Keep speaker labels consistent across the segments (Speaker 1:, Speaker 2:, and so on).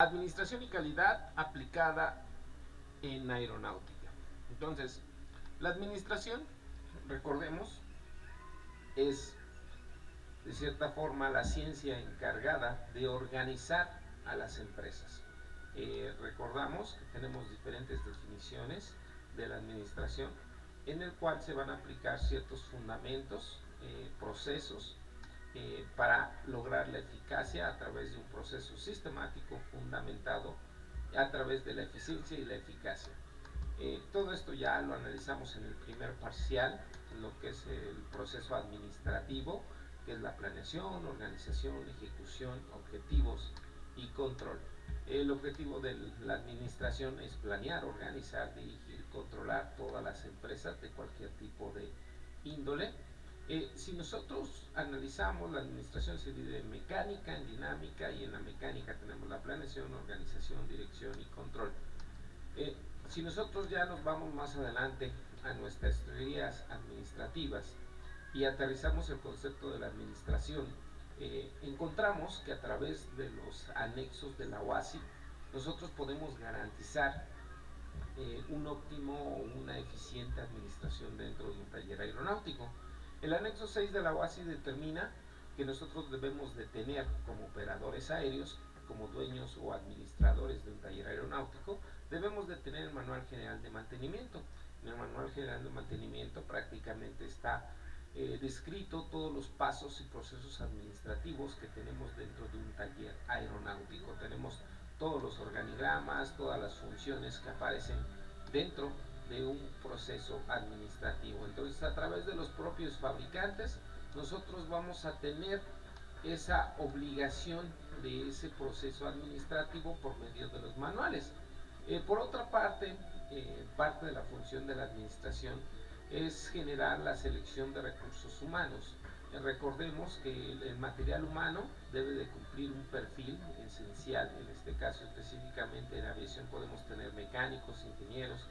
Speaker 1: Administración y calidad aplicada en aeronáutica. Entonces, la administración, recordemos, es de cierta forma la ciencia encargada de organizar a las empresas. Recordamos que tenemos diferentes definiciones de la administración en el cual se van a aplicar ciertos fundamentos, procesos, para lograr la eficacia a través de un proceso sistemático fundamentado a través de la eficiencia y la eficacia. Todo esto ya lo analizamos en el primer parcial, lo que es el proceso administrativo, que es la planeación, organización, ejecución, objetivos y control. El objetivo de la administración es planear, organizar, dirigir, controlar todas las empresas de cualquier tipo de índole. Si nosotros analizamos, la administración se divide en mecánica, en dinámica, y en la mecánica tenemos la planeación, organización, dirección y control. Si nosotros ya nos vamos más adelante a nuestras teorías administrativas y aterrizamos el concepto de la administración, encontramos que a través de los anexos de la OASI nosotros podemos garantizar un óptimo o una eficiente administración dentro de un taller aeronáutico. El anexo 6 de la OASI determina que nosotros debemos de tener como operadores aéreos, como dueños o administradores de un taller aeronáutico, debemos de tener el manual general de mantenimiento. En el manual general de mantenimiento prácticamente está descrito todos los pasos y procesos administrativos que tenemos dentro de un taller aeronáutico. Tenemos todos los organigramas, todas las funciones que aparecen dentro de un proceso administrativo. Entonces, a través de los propios fabricantes, nosotros vamos a tener esa obligación de ese proceso administrativo por medio de los manuales. Por otra parte, parte de la función de la administración es generar la selección de recursos humanos. Recordemos que el material humano debe de cumplir un perfil esencial. En este caso específicamente en aviación podemos tener mecánicos, ingenieros,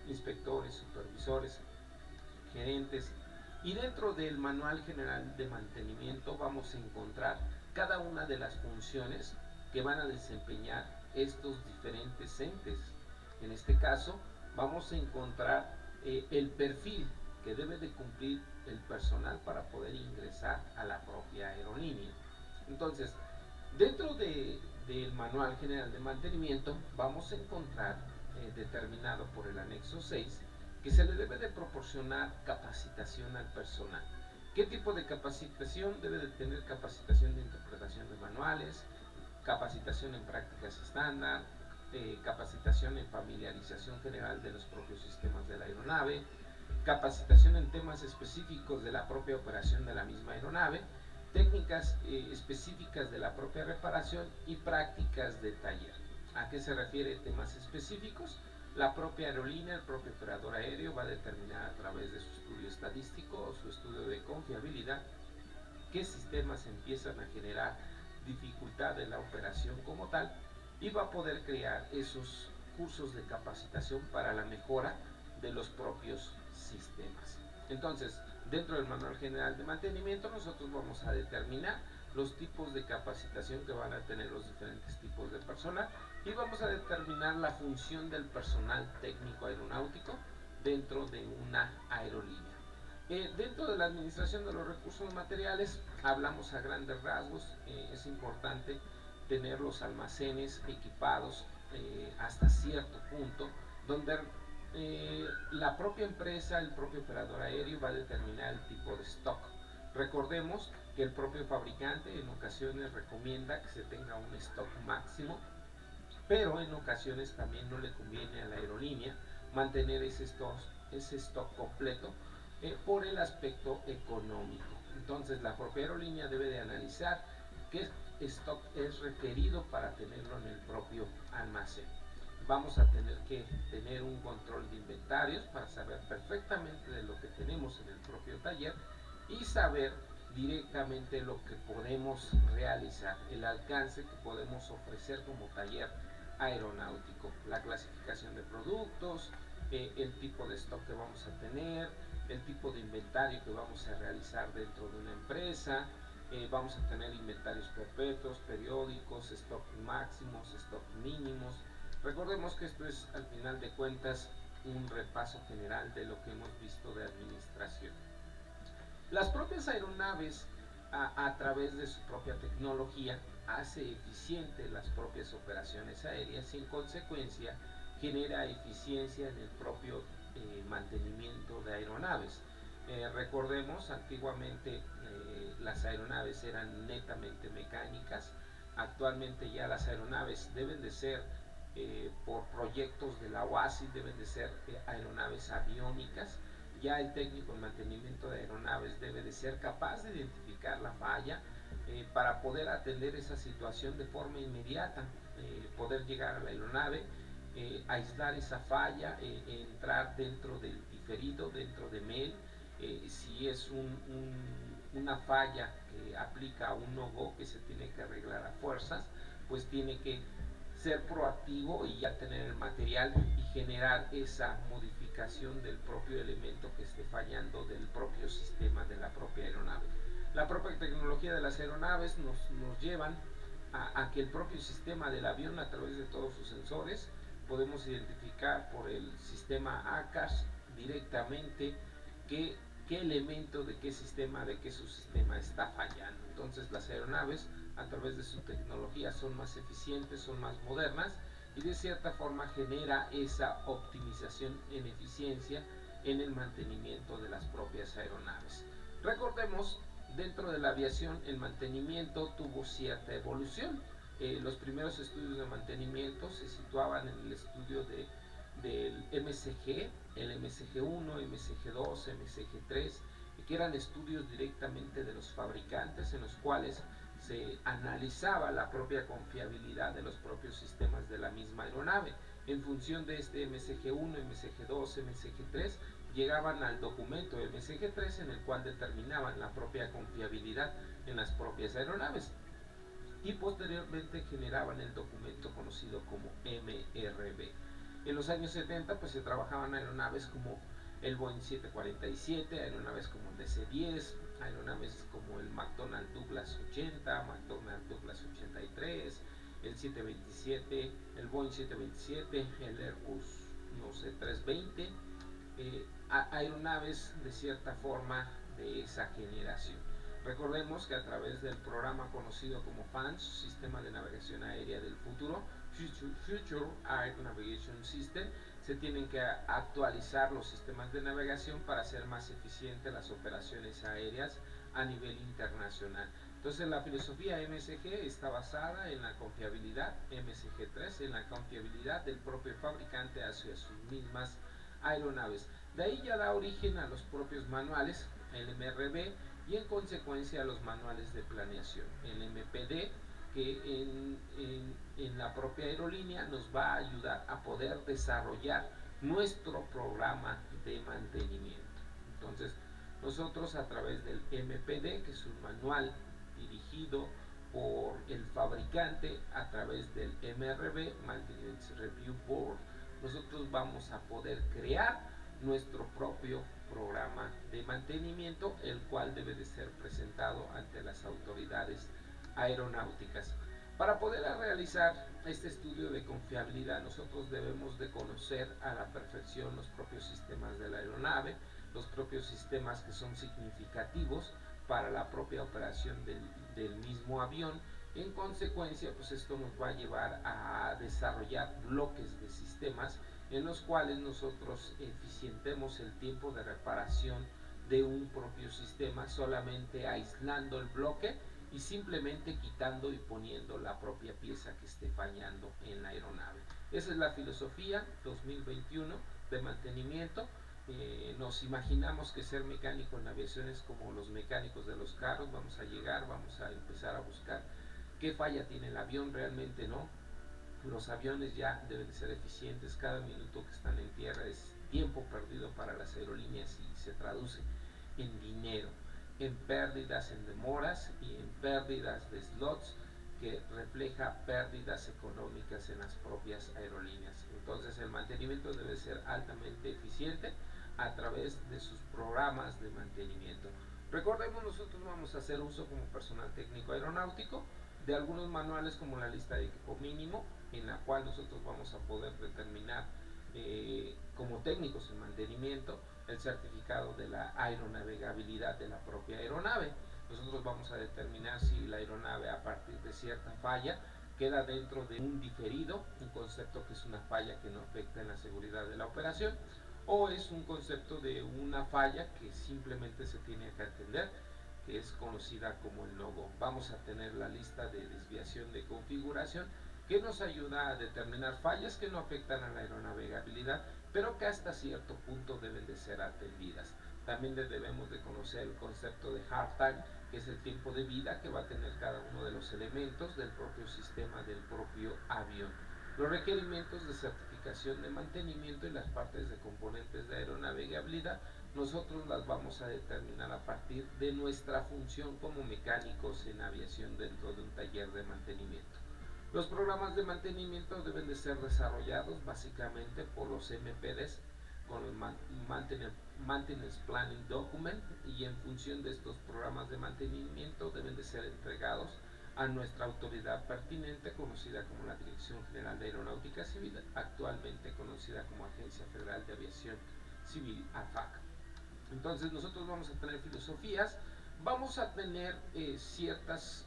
Speaker 1: inspectores, supervisores, gerentes, y dentro del manual general de mantenimiento vamos a encontrar cada una de las funciones que van a desempeñar estos diferentes entes. En este caso vamos a encontrar el perfil que debe de cumplir el personal para poder ingresar a la propia aerolínea. Entonces, dentro del manual general de mantenimiento vamos a encontrar, determinado por el anexo 6, que se le debe de proporcionar capacitación al personal. ¿Qué tipo de capacitación? Debe de tener capacitación de interpretación de manuales, capacitación en prácticas estándar, capacitación en familiarización general de los propios sistemas de la aeronave, capacitación en temas específicos de la propia operación de la misma aeronave, técnicas específicas de la propia reparación y prácticas de taller. ¿A qué se refiere temas específicos? La propia aerolínea, el propio operador aéreo va a determinar a través de su estudio estadístico o su estudio de confiabilidad qué sistemas empiezan a generar dificultad en la operación como tal, y va a poder crear esos cursos de capacitación para la mejora de los propios sistemas. Entonces, dentro del manual general de mantenimiento nosotros vamos a determinar los tipos de capacitación que van a tener los diferentes tipos de personal, y vamos a determinar la función del personal técnico aeronáutico dentro de una aerolínea. Dentro de la administración de los recursos materiales hablamos a grandes rasgos. Es importante tener los almacenes equipados hasta cierto punto, donde la propia empresa, el propio operador aéreo va a determinar el tipo de stock. Recordemos que el propio fabricante en ocasiones recomienda que se tenga un stock máximo, pero en ocasiones también no le conviene a la aerolínea mantener ese stock completo por el aspecto económico. Entonces la propia aerolínea debe de analizar qué stock es requerido para tenerlo en el propio almacén. Vamos a tener que tener un control de inventarios para saber perfectamente de lo que tenemos en el propio taller y saber directamente lo que podemos realizar, el alcance que podemos ofrecer como taller aeronáutico, la clasificación de productos, el tipo de stock que vamos a tener, el tipo de inventario que vamos a realizar dentro de una empresa, vamos a tener inventarios perpetuos, periódicos, stock máximos, stock mínimos. Recordemos que esto es al final de cuentas un repaso general de lo que hemos visto de administración. Las propias aeronaves, a través de su propia tecnología, hace eficiente las propias operaciones aéreas y en consecuencia genera eficiencia en el propio mantenimiento de aeronaves. Recordemos, antiguamente las aeronaves eran netamente mecánicas. Actualmente ya las aeronaves deben de ser, por proyectos de la OASI, deben de ser aeronaves aviónicas. Ya el técnico en mantenimiento de aeronaves debe de ser capaz de identificar la falla para poder atender esa situación de forma inmediata, poder llegar a la aeronave, aislar esa falla, entrar dentro del diferido, dentro de MEL. Si es una falla que aplica un no-go que se tiene que arreglar a fuerzas, pues tiene que ser proactivo y ya tener el material y generar esa modificación del propio elemento que esté fallando del propio sistema de la propia aeronave. La propia tecnología de las aeronaves nos llevan a que el propio sistema del avión, a través de todos sus sensores, podemos identificar por el sistema ACAS directamente qué elemento de qué sistema, de qué subsistema está fallando. Entonces las aeronaves, a través de su tecnología, son más eficientes, son más modernas y de cierta forma genera esa optimización en eficiencia en el mantenimiento de las propias aeronaves. Recordemos, dentro de la aviación el mantenimiento tuvo cierta evolución. Los primeros estudios de mantenimiento se situaban en el estudio del MSG, el MSG1, MSG2, MSG3, que eran estudios directamente de los fabricantes en los cuales se analizaba la propia confiabilidad de los propios sistemas de la misma aeronave. En función de este MSG1, MSG2, MSG3, llegaban al documento MSG3 en el cual determinaban la propia confiabilidad en las propias aeronaves y posteriormente generaban el documento conocido como MRB. En los años 70 pues se trabajaban aeronaves como el Boeing 747, aeronaves como el DC-10, aeronaves como el McDonnell Douglas 80, McDonnell Douglas 83, el 727, el Boeing 727, el Airbus, no sé, 320, aeronaves de cierta forma de esa generación. Recordemos que a través del programa conocido como FANS, Sistema de Navegación Aérea del Futuro, Future Air Navigation System, se tienen que actualizar los sistemas de navegación para hacer más eficientes las operaciones aéreas a nivel internacional. Entonces la filosofía MSG está basada en la confiabilidad, MSG3 en la confiabilidad del propio fabricante hacia sus mismas aeronaves. De ahí ya da origen a los propios manuales, el MRB, y en consecuencia a los manuales de planeación, el MPD, que en la propia aerolínea nos va a ayudar a poder desarrollar nuestro programa de mantenimiento. Entonces nosotros, a través del MPD, que es un manual dirigido por el fabricante, a través del MRB, Maintenance Review Board, nosotros vamos a poder crear nuestro propio programa de mantenimiento, el cual debe de ser presentado ante las autoridades aeronáuticas. Para poder realizar este estudio de confiabilidad, nosotros debemos de conocer a la perfección los propios sistemas de la aeronave, los propios sistemas que son significativos para la propia operación del mismo avión. En consecuencia, pues esto nos va a llevar a desarrollar bloques de sistemas en los cuales nosotros eficientemos el tiempo de reparación de un propio sistema, solamente aislando el bloque y simplemente quitando y poniendo la propia pieza que esté fallando en la aeronave. Esa es la filosofía 2021 de mantenimiento. Nos imaginamos que ser mecánico en aviación es como los mecánicos de los carros, vamos a llegar, vamos a empezar a buscar qué falla tiene el avión, realmente no. Los aviones ya deben de ser eficientes, cada minuto que están en tierra es tiempo perdido para las aerolíneas y se traduce en dinero, en pérdidas, en demoras y en pérdidas de slots, que refleja pérdidas económicas en las propias aerolíneas. Entonces el mantenimiento debe ser altamente eficiente a través de sus programas de mantenimiento. Recordemos, nosotros vamos a hacer uso como personal técnico aeronáutico de algunos manuales como la lista de equipo mínimo, en la cual nosotros vamos a poder determinar como técnicos en mantenimiento el certificado de la aeronavegabilidad de la propia aeronave. Nosotros vamos a determinar si la aeronave, a partir de cierta falla, queda dentro de un diferido, un concepto que es una falla que no afecta en la seguridad de la operación, o es un concepto de una falla que simplemente se tiene que atender, que es conocida como el no-go. Vamos a tener la lista de desviación de configuración que nos ayuda a determinar fallas que no afectan a la aeronavegabilidad, pero que hasta cierto punto deben de ser atendidas. También debemos de conocer el concepto de hard time, que es el tiempo de vida que va a tener cada uno de los elementos del propio sistema del propio avión. Los requerimientos de certificación de mantenimiento y las partes de componentes de aeronavegabilidad nosotros las vamos a determinar a partir de nuestra función como mecánicos en aviación dentro de un taller de mantenimiento. Los programas de mantenimiento deben de ser desarrollados básicamente por los MPDs con el Maintenance Planning Document, y en función de estos programas de mantenimiento deben de ser entregados a nuestra autoridad pertinente, conocida como la Dirección General de Aeronáutica Civil, actualmente conocida como Agencia Federal de Aviación Civil, AFAC. Entonces nosotros vamos a tener filosofías, vamos a tener ciertos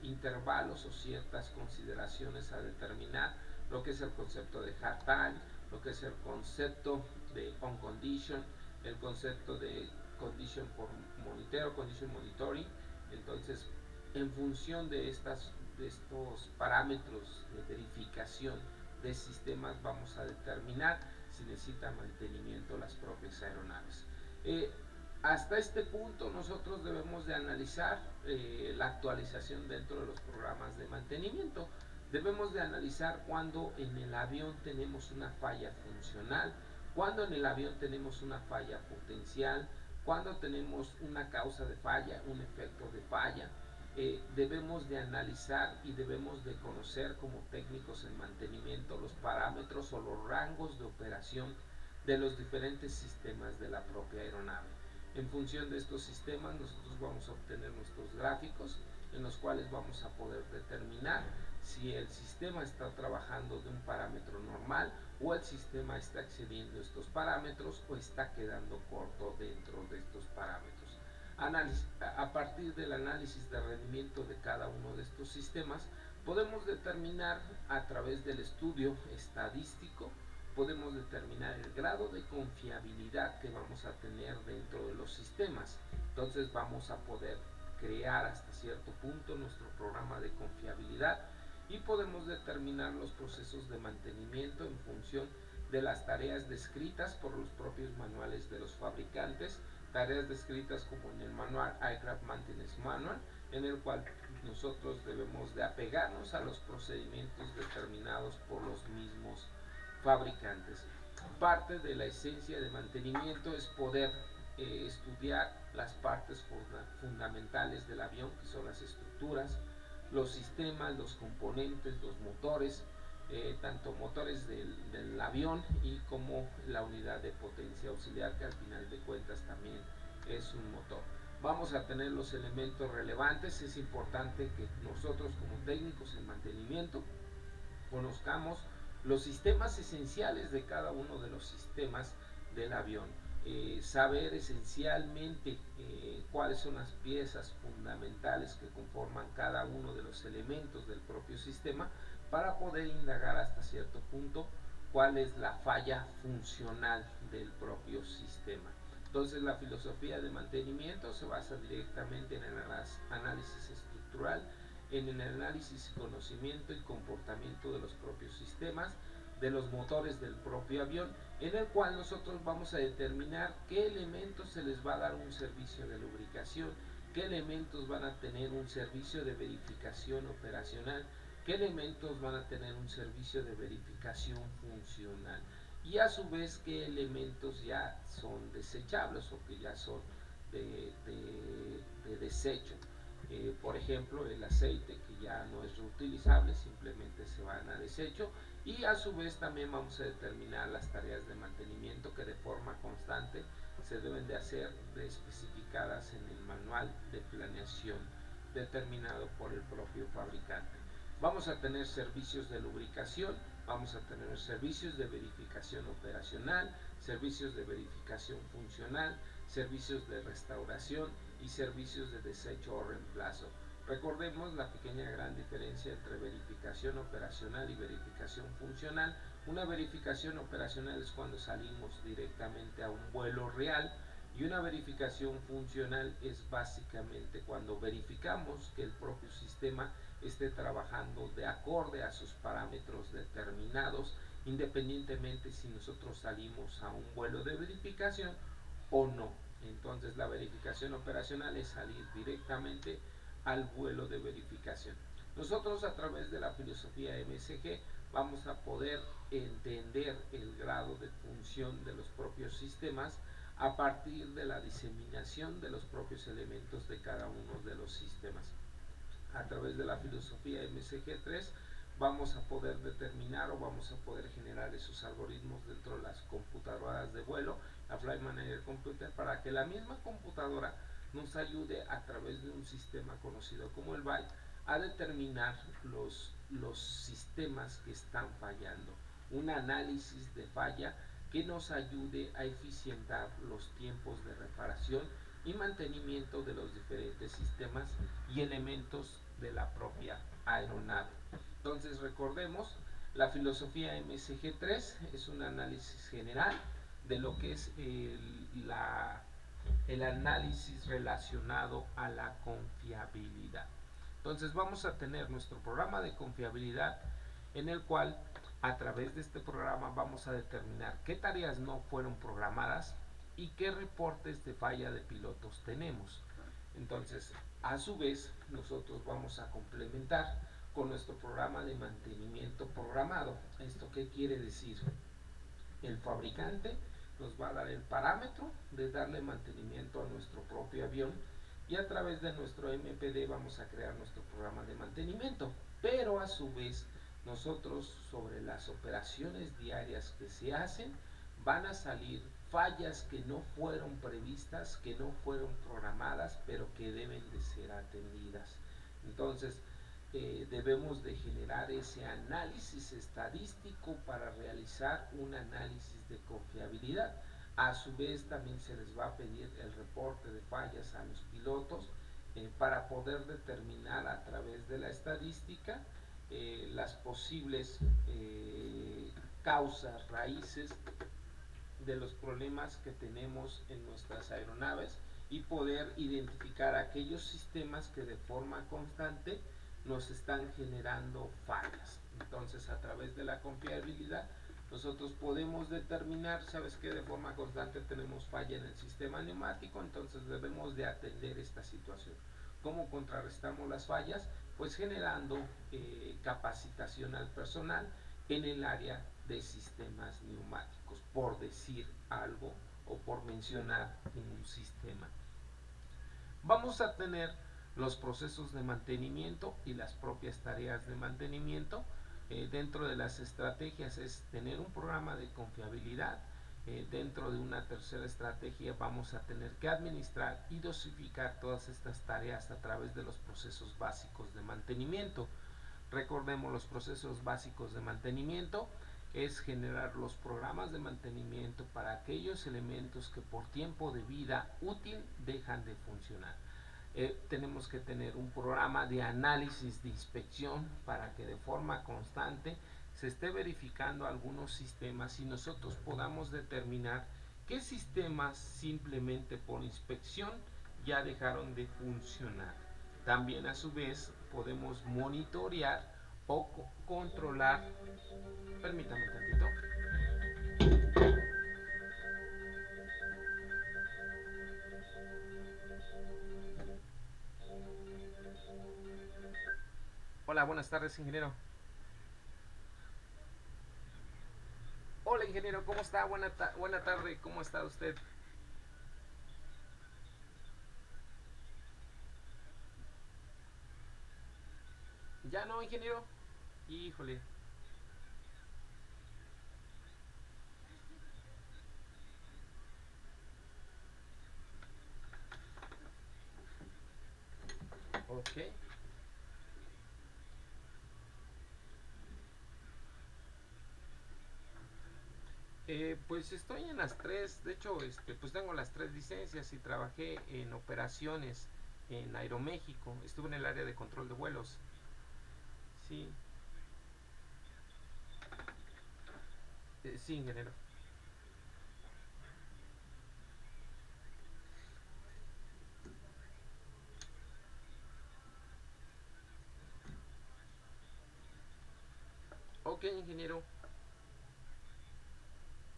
Speaker 1: intervalos o ciertas consideraciones a determinar, lo que es el concepto de hard time, lo que es el concepto de on condition, el concepto de condition por monitoreo, condition monitoring. Entonces, en función de estos parámetros de verificación de sistemas, vamos a determinar si necesita mantenimiento las propias aeronaves. Hasta este punto nosotros debemos de analizar la actualización dentro de los programas de mantenimiento. Debemos de analizar cuando en el avión tenemos una falla funcional, cuando en el avión tenemos una falla potencial, cuando tenemos una causa de falla, un efecto de falla. Debemos de analizar y debemos de conocer como técnicos en mantenimiento los parámetros o los rangos de operación de los diferentes sistemas de la propia aeronave. En función de estos sistemas nosotros vamos a obtener nuestros gráficos en los cuales vamos a poder determinar si el sistema está trabajando de un parámetro normal o el sistema está excediendo estos parámetros o está quedando corto dentro de estos parámetros. A partir del análisis de rendimiento de cada uno de estos sistemas podemos determinar a través del estudio estadístico, podemos determinar el grado de confiabilidad que vamos a tener dentro de los sistemas. Entonces vamos a poder crear hasta cierto punto nuestro programa de confiabilidad y podemos determinar los procesos de mantenimiento en función de las tareas descritas por los propios manuales de los fabricantes, tareas descritas como en el manual Aircraft Maintenance Manual, en el cual nosotros debemos de apegarnos a los procedimientos determinados por los mismos fabricantes. Parte de la esencia de mantenimiento es poder estudiar las partes fundamentales del avión, que son las estructuras, los sistemas, los componentes, los motores, tanto motores del avión y como la unidad de potencia auxiliar, que al final de cuentas también es un motor. Vamos a tener los elementos relevantes. Es importante que nosotros como técnicos en mantenimiento conozcamos los sistemas esenciales de cada uno de los sistemas del avión. Saber esencialmente cuáles son las piezas fundamentales que conforman cada uno de los elementos del propio sistema, para poder indagar hasta cierto punto cuál es la falla funcional del propio sistema. Entonces la filosofía de mantenimiento se basa directamente en el análisis estructural, en el análisis, conocimiento y comportamiento de los propios sistemas, de los motores del propio avión, en el cual nosotros vamos a determinar qué elementos se les va a dar un servicio de lubricación, qué elementos van a tener un servicio de verificación operacional, qué elementos van a tener un servicio de verificación funcional, y a su vez qué elementos ya son desechables o que ya son de desecho. Por ejemplo, el aceite, que ya no es reutilizable, simplemente se van a desecho. Y a su vez también vamos a determinar las tareas de mantenimiento que de forma constante se deben de hacer especificadas en el manual de planeación determinado por el propio fabricante. Vamos a tener servicios de lubricación, vamos a tener servicios de verificación operacional, servicios de verificación funcional, servicios de restauración y servicios de desecho o reemplazo. Recordemos la pequeña gran diferencia entre verificación operacional y verificación funcional. Una verificación operacional es cuando salimos directamente a un vuelo real, y una verificación funcional es básicamente cuando verificamos que el propio sistema esté trabajando de acorde a sus parámetros determinados, independientemente si nosotros salimos a un vuelo de verificación o no. Entonces la verificación operacional es salir directamente al vuelo de verificación. Nosotros, a través de la filosofía MSG, vamos a poder entender el grado de función de los propios sistemas a partir de la diseminación de los propios elementos de cada uno de los sistemas. A través de la filosofía MSG3 vamos a poder determinar o vamos a poder generar esos algoritmos dentro de las computadoras de vuelo, la Flight Manager Computer, para que la misma computadora nos ayude a través de un sistema conocido como el BAI a determinar los sistemas que están fallando. Un análisis de falla que nos ayude a eficientar los tiempos de reparación y mantenimiento de los diferentes sistemas y elementos de la propia aeronave. Entonces recordemos, la filosofía MSG3 es un análisis general de lo que es el análisis relacionado a la confiabilidad. Entonces vamos a tener nuestro programa de confiabilidad, en el cual a través de este programa vamos a determinar qué tareas no fueron programadas y qué reportes de falla de pilotos tenemos. Entonces, a su vez, nosotros vamos a complementar con nuestro programa de mantenimiento programado. ¿Esto qué quiere decir? El fabricante nos va a dar el parámetro de darle mantenimiento a nuestro propio avión, y a través de nuestro MPD vamos a crear nuestro programa de mantenimiento. Pero a su vez, nosotros, sobre las operaciones diarias que se hacen, van a salir fallas que no fueron previstas, que no fueron programadas, pero que deben de ser atendidas. Entonces, debemos de generar ese análisis estadístico para realizar un análisis de confiabilidad. A su vez, también se les va a pedir el reporte de fallas a los pilotos, para poder determinar a través de la estadística las posibles causas, raíces de los problemas que tenemos en nuestras aeronaves, y poder identificar aquellos sistemas que de forma constante nos están generando fallas. Entonces, a través de la confiabilidad, nosotros podemos determinar, ¿sabes qué? De forma constante tenemos falla en el sistema neumático, entonces debemos de atender esta situación. ¿Cómo contrarrestamos las fallas? Pues generando capacitación al personal en el área de sistemas neumáticos, por decir algo o por mencionar un sistema. Vamos a tener los procesos de mantenimiento y las propias tareas de mantenimiento. Dentro de las estrategias es tener un programa de confiabilidad. Dentro de una tercera estrategia vamos a tener que administrar y dosificar todas estas tareas a través de los procesos básicos de mantenimiento. Recordemos, los procesos básicos de mantenimiento es generar los programas de mantenimiento para aquellos elementos que por tiempo de vida útil dejan de funcionar. Tenemos que tener un programa de análisis de inspección para que de forma constante se esté verificando algunos sistemas y nosotros podamos determinar qué sistemas simplemente por inspección ya dejaron de funcionar. También, a su vez, podemos monitorear o controlar. Permítame tantito. Hola, buenas tardes, ingeniero. Hola, ingeniero, ¿cómo está? Buena tarde, ¿cómo está usted? ¿Ya no, ingeniero? Híjole. Ok. Pues estoy en las tres, de hecho, pues tengo las tres licencias y trabajé en operaciones en Aeroméxico, estuve en el área de control de vuelos. Sí, sí, ingeniero. Ok, ingeniero.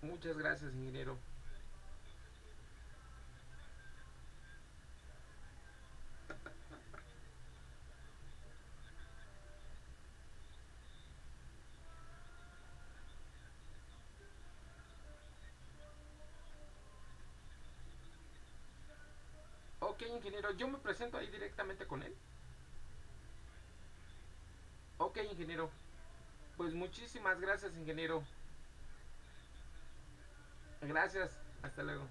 Speaker 1: Muchas gracias, ingeniero. Ok, ingeniero, yo me presento ahí directamente con él. Ok, ingeniero. Pues muchísimas gracias, ingeniero. Gracias. Hasta luego.